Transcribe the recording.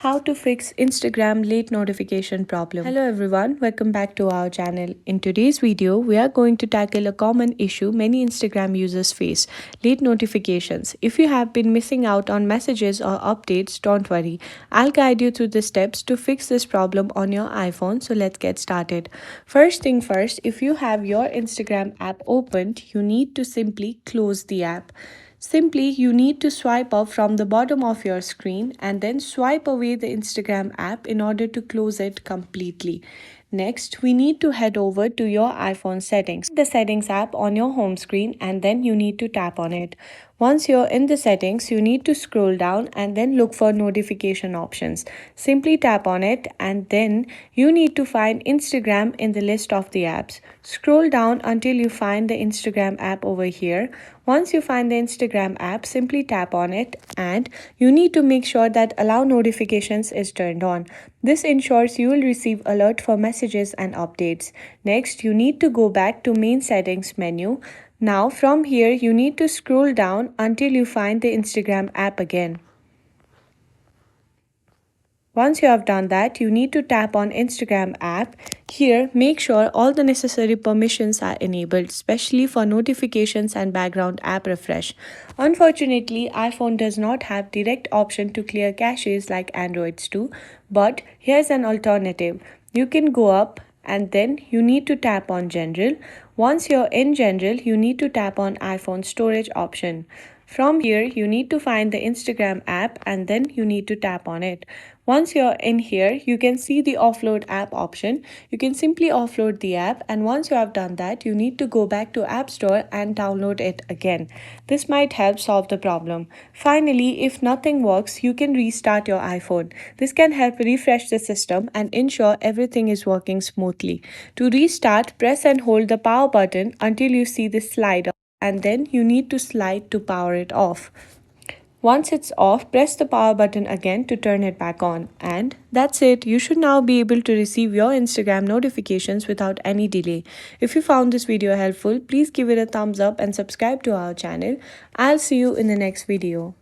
How to fix Instagram late notification problem. Hello everyone, welcome back to our channel. In today's video, we are going to tackle a common issue many Instagram users face, late notifications. If you have been missing out on messages or updates, don't worry. I'll guide you through the steps to fix this problem on your iPhone, so let's get started. First thing first, if you have your Instagram app opened, you need to simply close the app. Simply, you need to swipe up from the bottom of your screen and then swipe away the Instagram app in order to close it completely. Next, we need to head over to your iPhone settings. The settings app on your home screen and then you need to tap on it. Once you're in the settings, you need to scroll down and then look for notification options. Simply tap on it and then you need to find Instagram in the list of the apps. Scroll down until you find the Instagram app over here. Once you find the Instagram app, simply tap on it and you need to make sure that allow notifications is turned on. This ensures you will receive alert for messages and updates. Next, you need to go back to main settings menu. Now from here, you need to scroll down until you find the Instagram app again. Once you have done that, you need to tap on Instagram app. Here, make sure all the necessary permissions are enabled, especially for notifications and background app refresh. Unfortunately, iPhone does not have direct option to clear caches like Androids do, but here's an alternative. You can go up and then you need to tap on General. Once you're in General, you need to tap on iPhone storage option. From here, you need to find the Instagram app and then you need to tap on it. Once you're in here, you can see the offload app option. You can simply offload the app, and once you have done that, you need to go back to App Store and download it again. This might help solve the problem. Finally, if nothing works, you can restart your iPhone. This can help refresh the system and ensure everything is working smoothly. To restart, press and hold the power button until you see the slider, and then you need to slide to power it off. Once it's off, press the power button again to turn it back on. And that's it. You should now be able to receive your Instagram notifications without any delay. If you found this video helpful, please give it a thumbs up and subscribe to our channel. I'll see you in the next video.